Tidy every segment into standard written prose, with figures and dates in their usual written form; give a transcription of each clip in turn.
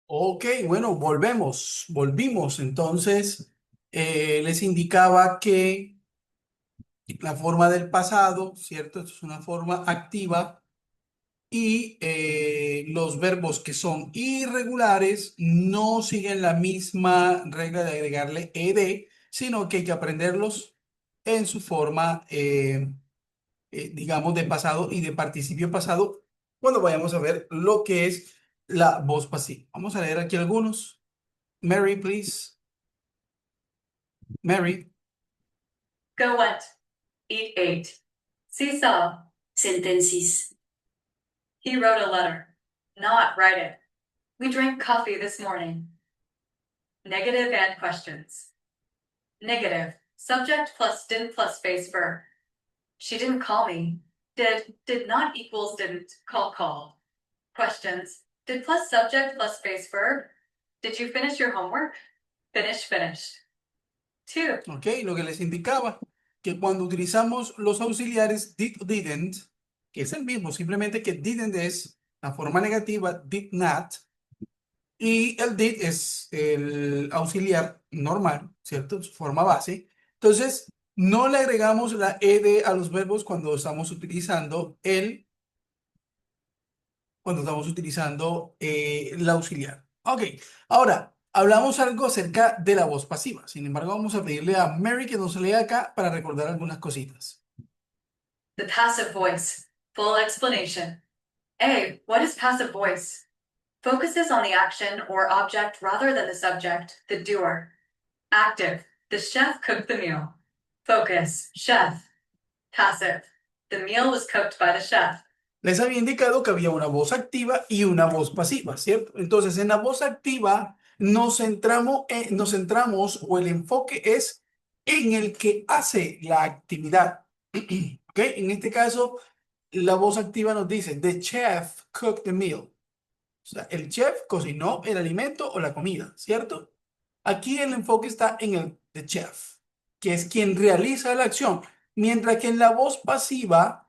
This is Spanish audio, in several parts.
Ok, bueno, volvimos. Entonces, les indicaba que la forma del pasado, ¿cierto? Esto es una forma activa y los verbos que son irregulares no siguen la misma regla de agregarle ed, sino que hay que aprenderlos en su forma, digamos, de pasado y de participio pasado cuando vayamos a ver lo que es la voz pasiva. Vamos a leer aquí algunos. Mary, please. Mary. Go went, eat ate. Seesaw, sentences. He wrote a letter. Not write it. We drank coffee this morning. Negative and questions. Negative. Subject plus didn't plus face verb. She didn't call me. Did not equals didn't, call called. Questions. Did plus subject plus face verb. Did you finish your homework? Finish, finished. Two. Ok, lo que les indicaba, que cuando utilizamos los auxiliares did o didn't, que es el mismo, simplemente que didn't es la forma negativa, did not, y el did es el auxiliar normal, ¿cierto? Su forma base. Entonces, no le agregamos la ed a los verbos cuando estamos utilizando el auxiliar. Ok, ahora hablamos algo acerca de la voz pasiva. Sin embargo, vamos a pedirle a Mary que nos lea acá para recordar algunas cositas. The passive voice. Full explanation. A. What is passive voice? Focuses on the action or object rather than the subject, the doer. Active. The chef cooked the meal. Focus. Chef. Passive. The meal was cooked by the chef. Les había indicado que había una voz activa y una voz pasiva, ¿cierto? Entonces, en la voz activa nos centramos o el enfoque es en el que hace la actividad. ¿Ok? En este caso, la voz activa nos dice, The chef cooked the meal. O sea, el chef cocinó el alimento o la comida, ¿cierto? Aquí el enfoque está en el the chef, que es quien realiza la acción, mientras que en la voz pasiva,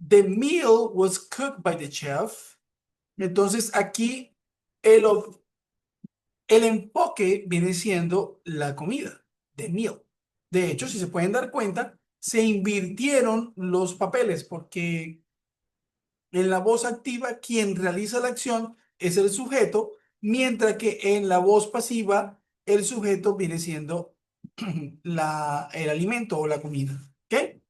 the meal was cooked by the chef. Entonces aquí el, el enfoque viene siendo la comida, the meal. De hecho, si se pueden dar cuenta, se invirtieron los papeles porque en la voz activa, quien realiza la acción es el sujeto, mientras que en la voz pasiva, el sujeto viene siendo el alimento o la comida. ¿Ok?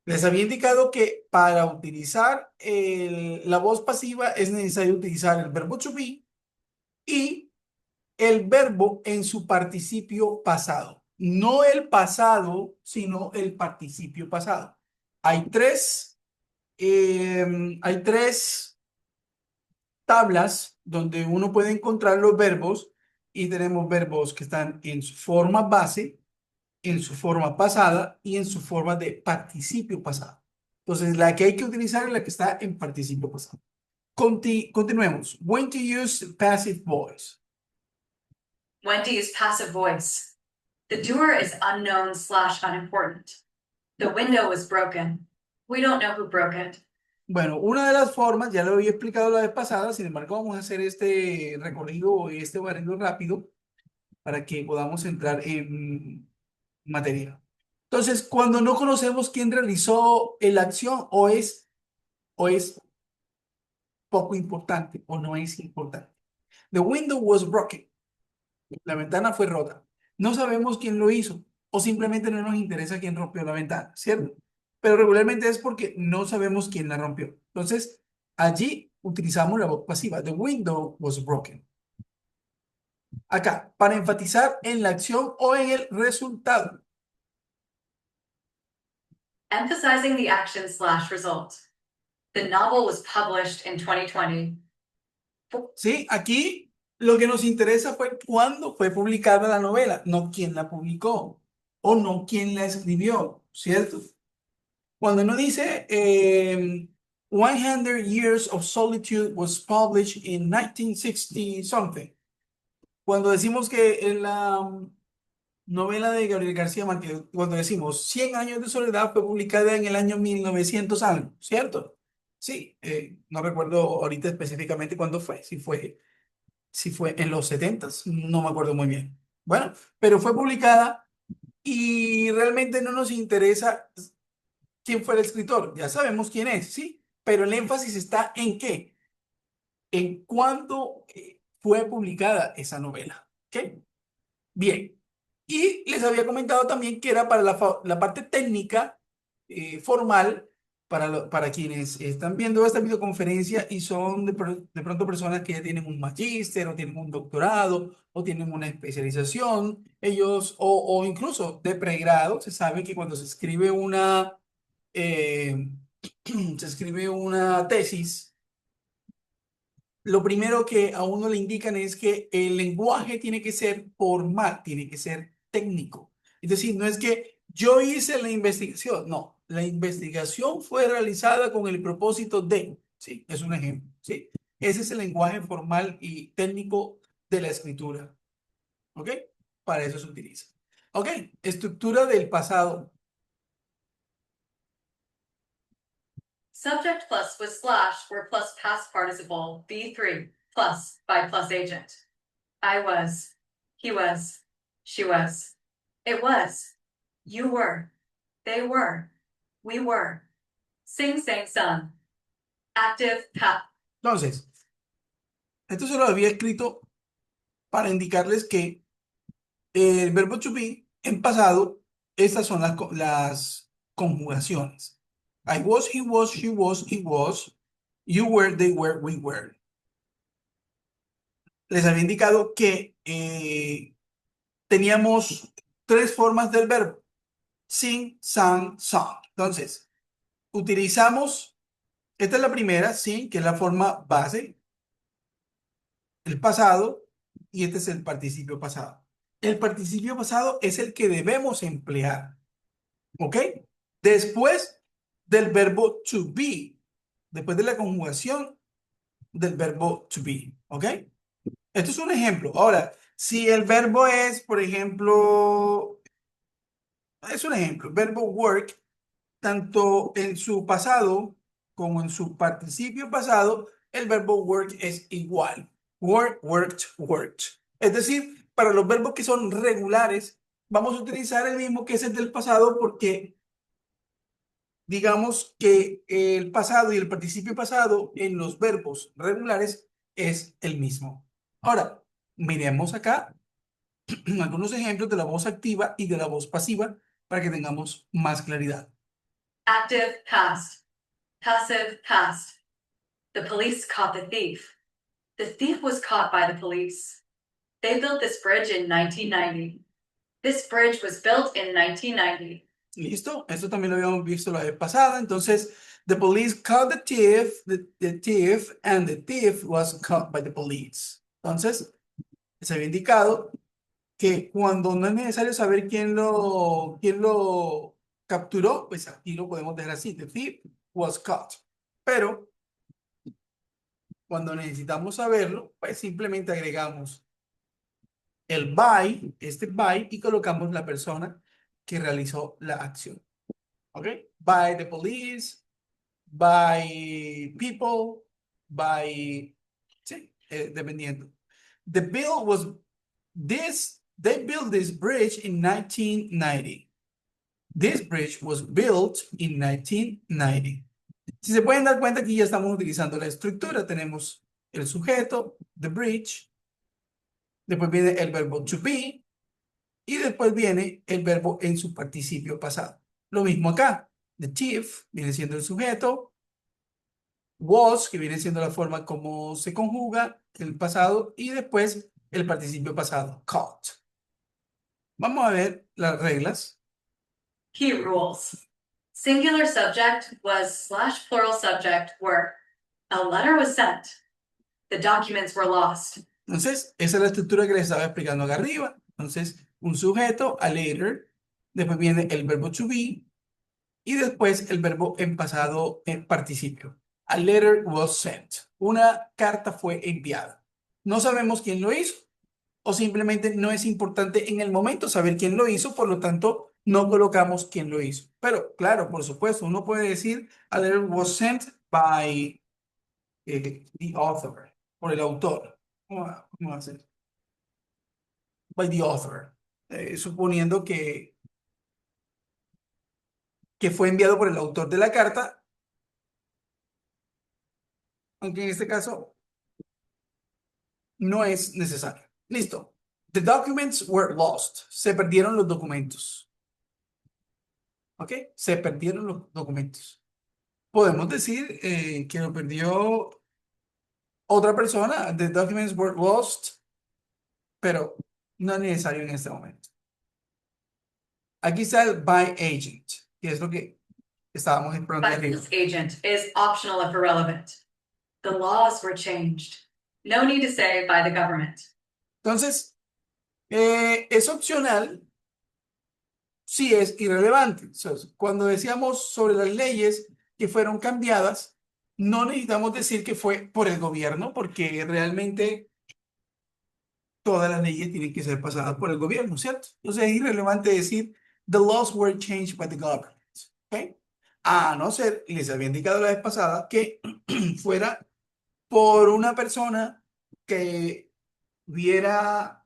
Les había indicado que para utilizar la voz pasiva es necesario utilizar el verbo to be y el verbo en su participio pasado. No el pasado, sino el participio pasado. Hay tres, hay tres tablas donde uno puede encontrar los verbos y tenemos verbos que están en su forma base, en su forma pasada y en su forma de participio pasado. Entonces, la que hay que utilizar es la que está en participio pasado. Continuemos. When to use passive voice. When to use passive voice. The doer is unknown / unimportant. The window was broken. We don't know who broke it. Bueno, una de las formas, ya lo había explicado la vez pasada, sin embargo, vamos a hacer este recorrido, este barrido rápido para que podamos entrar en materia. Entonces, cuando no conocemos quién realizó la acción o es poco importante o no es importante. The window was broken. La ventana fue rota. No sabemos quién lo hizo o simplemente no nos interesa quién rompió la ventana, ¿cierto? Pero regularmente es porque no sabemos quién la rompió. Entonces, allí utilizamos la voz pasiva. The window was broken. Acá, para enfatizar en la acción o en el resultado. Emphasizing the action / result. The novel was published in 2020. ¿Sí? Aquí lo que nos interesa fue cuándo fue publicada la novela, no quién la publicó o no quién la escribió, ¿cierto? Cuando uno dice 100 Years of Solitude was published in 1960 something. Cuando decimos que en la novela de Gabriel García Márquez, cuando decimos 100 años de soledad fue publicada en el año 1900 algo, ¿cierto? Sí, no recuerdo ahorita específicamente cuándo fue, si fue si fue en los 70s, no me acuerdo muy bien. Bueno, pero fue publicada y realmente no nos interesa quién fue el escritor. Ya sabemos quién es, ¿sí? Pero el énfasis está en qué, en cuándo fue publicada esa novela. ¿Ok? Bien. Y les había comentado también que era para la parte técnica, formal, para quienes están viendo esta videoconferencia y son de pronto personas que ya tienen un magíster o tienen un doctorado o tienen una especialización, ellos, o incluso de pregrado, se sabe que cuando eh, se escribe una tesis, lo primero que a uno le indican es que el lenguaje tiene que ser formal, tiene que ser técnico. Es decir, no es que yo hice la investigación, no, la investigación fue realizada con el propósito de, sí, es un ejemplo, sí. Ese es el lenguaje formal y técnico de la escritura, ¿ok? Para eso se utiliza. ¿Ok? Estructura del pasado. Subject plus with slash where plus past participle V3 plus by plus agent. I was, he was, she was, it was, you were, they were, we were. Sing, sang, sung. Active, Entonces, esto se lo había escrito para indicarles que el verbo to be en pasado, estas son las conjugaciones. I was, he was, she was, it was, you were, they were, we were. Les había indicado que teníamos tres formas del verbo. Sing, sang, song. Entonces, utilizamos, esta es la primera, sing, que es la forma base, el pasado, y este es el participio pasado. El participio pasado es el que debemos emplear. ¿Ok? Después del verbo to be, después de la conjugación del verbo to be. ¿Ok? Esto es un ejemplo. Ahora, si el verbo es, por ejemplo, es un ejemplo, verbo work, tanto en su pasado como en su participio pasado, el verbo work es igual. Work, worked, worked. Es decir, para los verbos que son regulares, vamos a utilizar el mismo que es el del pasado porque digamos que el pasado y el participio pasado en los verbos regulares es el mismo. Ahora, miremos acá algunos ejemplos de la voz activa y de la voz pasiva para que tengamos más claridad. active, past. Passive, past. The police caught the thief. The thief was caught by the police. They built this bridge in 1990. This bridge was built in 1990. ¿Listo? Esto también lo habíamos visto la vez pasada. Entonces, the police caught the thief, and the thief was caught by the police. Entonces, se había indicado que cuando no es necesario saber quién lo capturó, pues aquí lo podemos dejar así. The thief was caught. Pero cuando necesitamos saberlo, pues simplemente agregamos el by, este by, y colocamos la persona que realizó la acción. ¿Ok? By the police, by people, by, sí, dependiendo. The bill was they built this bridge in 1990. This bridge was built in 1990. Si se pueden dar cuenta, aquí ya estamos utilizando la estructura. Tenemos el sujeto, the bridge, después viene el verbo to be y después viene el verbo en su participio pasado. Lo mismo acá. The thief viene siendo el sujeto, was, que viene siendo la forma como se conjuga el pasado, y después el participio pasado, caught. Vamos a ver las reglas. Key rules. Singular subject was slash plural subject were. A letter was sent. The documents were lost. Entonces, esa es la estructura que les estaba explicando acá arriba. Entonces, un sujeto, a later, después viene el verbo to be, y después el verbo en pasado en participio. A letter was sent. Una carta fue enviada. No sabemos quién lo hizo o simplemente no es importante en el momento saber quién lo hizo, por lo tanto no colocamos quién lo hizo. Pero claro, por supuesto, uno puede decir a letter was sent by the author, por el autor. Vamos a hacer. By the author. Suponiendo que fue enviado por el autor de la carta, aunque en este caso no es necesario. Listo. The documents were lost. Se perdieron los documentos. ¿Ok? Se perdieron los documentos. Podemos decir que lo perdió otra persona. The documents were lost, pero no es necesario en este momento. Aquí está el by agent, que es lo que estábamos explorando By arriba. this agent is optional if irrelevant. The laws were changed. No need to say by the government. Entonces, es opcional si es irrelevante. Cuando decíamos sobre las leyes que fueron cambiadas, no necesitamos decir que fue por el gobierno, porque realmente todas las leyes tienen que ser pasadas por el gobierno, ¿cierto? Entonces es irrelevante decir the laws were changed by the government. ¿Ok? A no ser, y les había indicado la vez pasada, que fuera por una persona que hubiera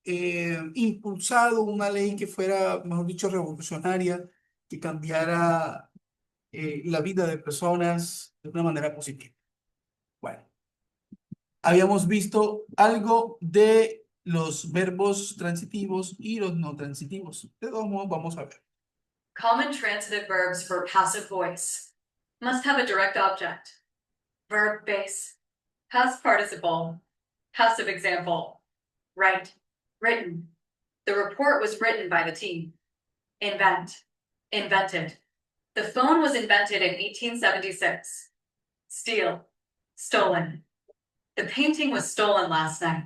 impulsado una ley que fuera, mejor dicho, revolucionaria, que cambiara la vida de personas de una manera positiva. Bueno, habíamos visto algo de los verbos transitivos y los no transitivos. De todos modos, vamos a ver. Common transitive verbs for passive voice must have a direct object. Verb base. Past participle. Passive example. Write. Written. The report was written by the team. Invent. Invented. The phone was invented in 1876. Steal. Stolen. The painting was stolen last night.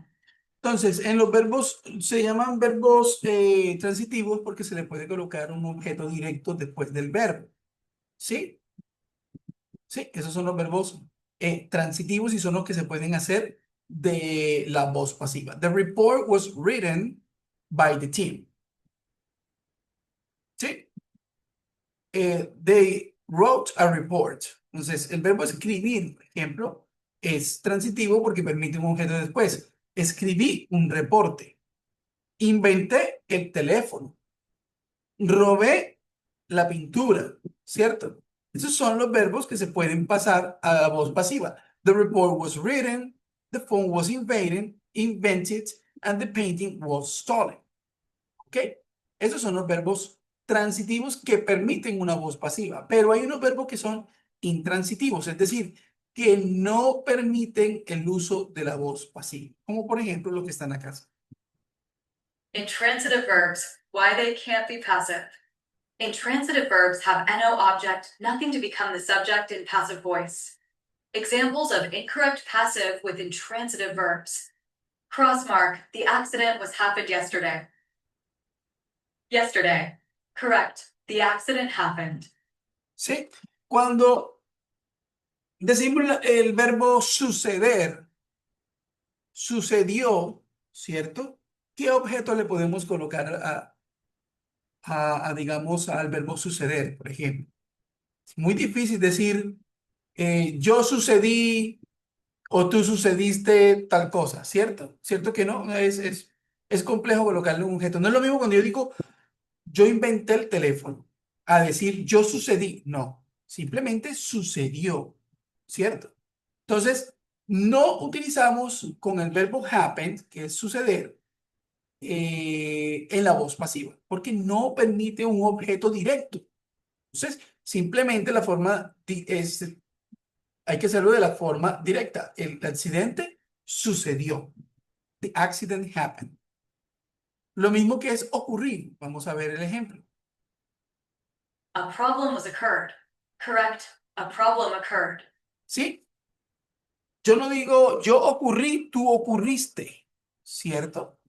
Entonces, en los verbos se llaman verbos transitivos porque se le puede colocar un objeto directo después del verbo. ¿Sí? Sí, esos son los verbos transitivos y son los que se pueden hacer de la voz pasiva. The report was written by the team. ¿Sí? They wrote a report. Entonces, el verbo escribir, por ejemplo, es transitivo porque permite un objeto después. Escribí un reporte. Inventé el teléfono. Robé la pintura, ¿cierto? Esos son los verbos que se pueden pasar a la voz pasiva. The report was written, the phone was invented, and the painting was stolen. ¿Ok? Esos son los verbos transitivos que permiten una voz pasiva, pero hay unos verbos que son intransitivos, es decir, que no permiten el uso de la voz pasiva, como por ejemplo lo que están acá. Intransitive verbs, why they can't be passive. Intransitive verbs have no object, nothing to become the subject in passive voice. Examples of incorrect passive with intransitive verbs. Crossmark, the accident was happened yesterday. Yesterday. Correct, the accident happened. ¿Sí? Cuando decimos el verbo suceder, sucedió, ¿cierto? ¿Qué objeto le podemos colocar digamos, al verbo suceder, por ejemplo? Es muy difícil decir yo sucedí o tú sucediste tal cosa, ¿cierto? ¿Cierto que no? Es complejo colocarle un objeto. No es lo mismo cuando yo digo yo inventé el teléfono, a decir yo sucedí. No, simplemente sucedió, ¿cierto? Entonces, no utilizamos con el verbo happen, que es suceder, en la voz pasiva, porque no permite un objeto directo. Entonces, simplemente la forma hay que hacerlo de la forma directa. El accidente sucedió. The accident happened. Lo mismo que es ocurrir. Vamos a ver el ejemplo. A problem was occurred. Correct, a problem occurred. ¿Sí? Yo no digo yo ocurrí, tú ocurriste, ¿cierto?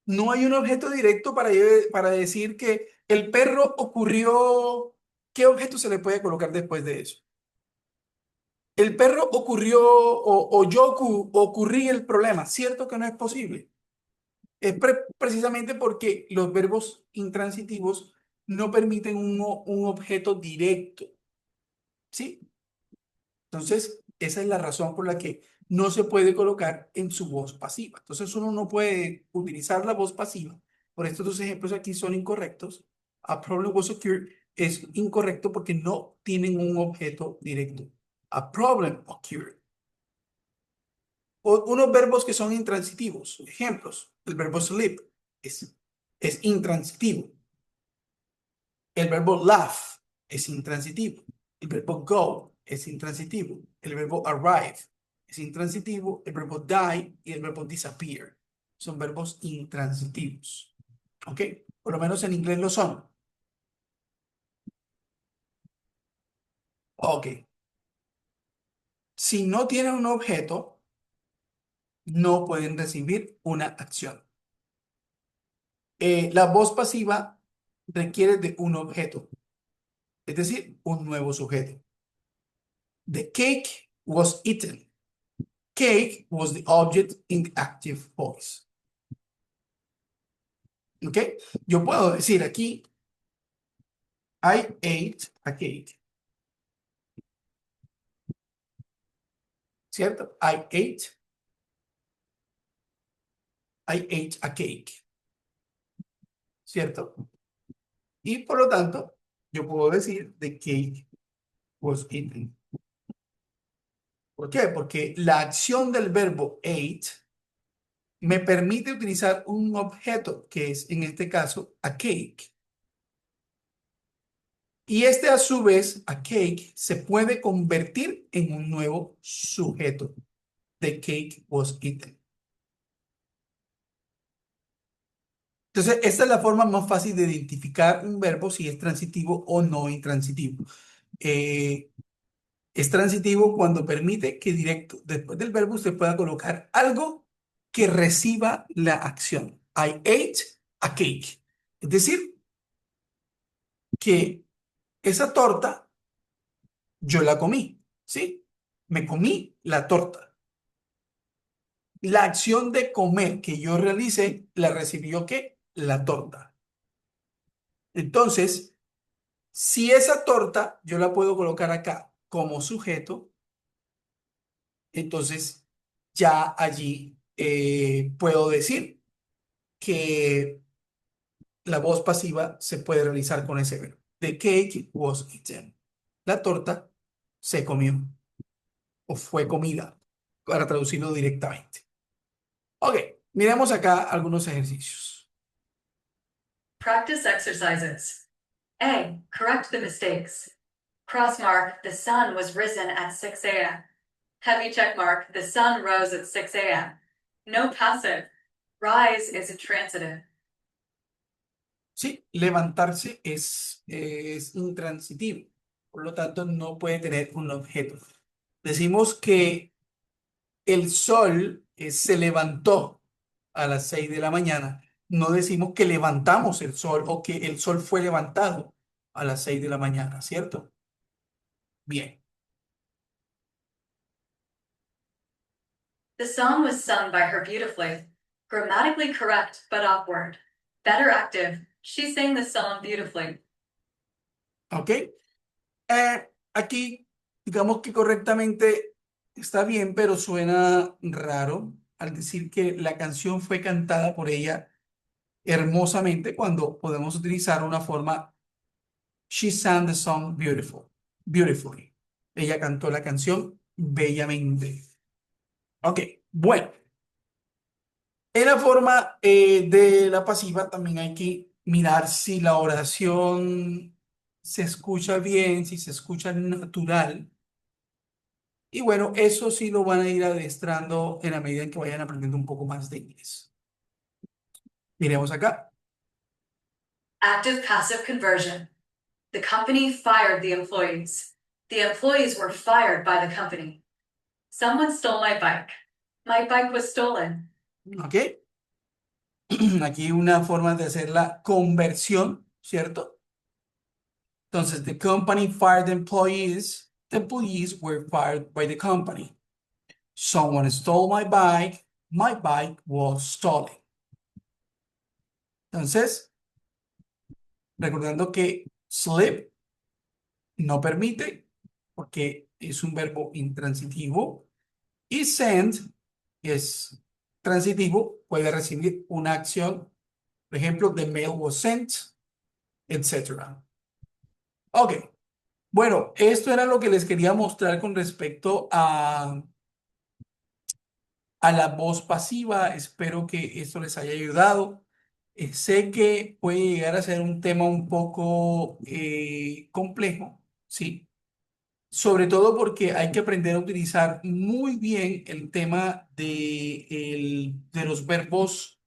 No hay un objeto directo para decir que el perro ocurrió. ¿Qué objeto se le puede colocar después de eso? El perro ocurrió o yo ocurrí el problema, ¿cierto que no es posible? Es precisamente porque los verbos intransitivos no permiten un objeto directo, ¿sí? Entonces, Esa es la razón por la que no se puede colocar en su voz pasiva. Entonces uno no puede utilizar la voz pasiva. Por estos dos ejemplos aquí son incorrectos. A problem was occurred es incorrecto porque no tienen un objeto directo. A problem occurred. Unos verbos que son intransitivos. Ejemplos. El verbo sleep es intransitivo. El verbo laugh es intransitivo. El verbo go es intransitivo. El verbo arrive es intransitivo. El verbo die y el verbo disappear son verbos intransitivos. ¿Ok? Por lo menos en inglés lo son. Ok. Si no tienen un objeto, no pueden recibir una acción. La voz pasiva requiere de un objeto, es decir, un nuevo sujeto. The cake was eaten. Cake was the object in the active voice. ¿Ok? Yo puedo decir aquí, I ate a cake. ¿Cierto? I ate a cake. ¿Cierto? Y por lo tanto, yo puedo decir the cake was eaten. ¿Por qué? Porque la acción del verbo ate me permite utilizar un objeto que es, en este caso, a cake. Y este, a su vez, a cake, se puede convertir en un nuevo sujeto. The cake was eaten. Entonces, esta es la forma más fácil de identificar un verbo si es transitivo o no intransitivo. Es transitivo cuando permite que directo después del verbo usted pueda colocar algo que reciba la acción. I ate a cake. Es decir, que esa torta yo la comí, ¿sí? Me comí la torta. La acción de comer que yo realicé la recibió ¿qué? La torta. Entonces, si esa torta yo la puedo colocar acá como sujeto, entonces ya allí puedo decir que la voz pasiva se puede realizar con ese verbo. The cake was eaten. La torta se comió o fue comida, para traducirlo directamente. Ok, miremos acá algunos ejercicios. Practice exercises. A. Correct the mistakes. Cross mark, the sun was risen at 6 a.m. Heavy check mark, the sun rose at 6 a.m. No passive. Rise is intransitive. Sí, levantarse es intransitivo, por lo tanto no puede tener un objeto. Decimos que el sol se levantó a las 6 de la mañana. No decimos que levantamos el sol o que el sol fue levantado a las 6 de la mañana, ¿cierto? Bien. The song was sung by her beautifully. Grammatically correct, but awkward. Better active. She sang the song beautifully. ¿Ok? Aquí, digamos que correctamente está bien, pero suena raro al decir que la canción fue cantada por ella hermosamente cuando podemos utilizar una forma she sang the song beautifully. Ella cantó la canción bellamente. Ok, bueno. En la forma de la pasiva también hay que mirar si la oración se escucha bien, si se escucha natural. Y bueno, eso sí lo van a ir adestrando en la medida en que vayan aprendiendo un poco más de inglés. Miremos acá. Active passive conversion. The company fired the employees. The employees were fired by the company. Someone stole my bike. My bike was stolen. ¿Ok? Aquí una forma de hacer la conversión, ¿cierto? Entonces, the company fired the employees. The employees were fired by the company. Someone stole my bike. My bike was stolen. Entonces, recordando que slip no permite, porque es un verbo intransitivo. Y send es transitivo, puede recibir una acción. Por ejemplo, the mail was sent, etc. Ok, bueno, esto era lo que les quería mostrar con respecto a la voz pasiva. Espero que esto les haya ayudado. Sé que puede llegar a ser un tema un poco complejo, ¿sí? Sobre todo porque hay que aprender a utilizar muy bien el tema de los verbos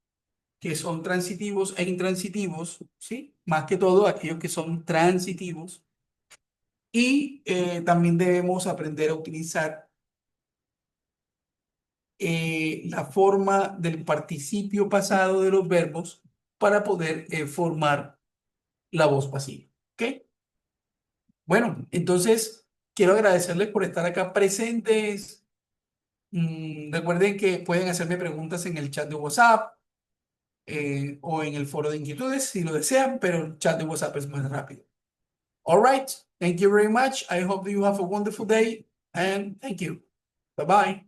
que son transitivos e intransitivos, ¿sí? Más que todo aquellos que son transitivos. Y también debemos aprender a utilizar la forma del participio pasado de los verbos para poder formar la voz pasiva. ¿Ok? Bueno, entonces quiero agradecerles por estar acá presentes. Recuerden que pueden hacerme preguntas en el chat de WhatsApp o en el foro de inquietudes si lo desean, pero el chat de WhatsApp es más rápido. All right. Thank you very much. I hope you have a wonderful day and thank you. Bye bye.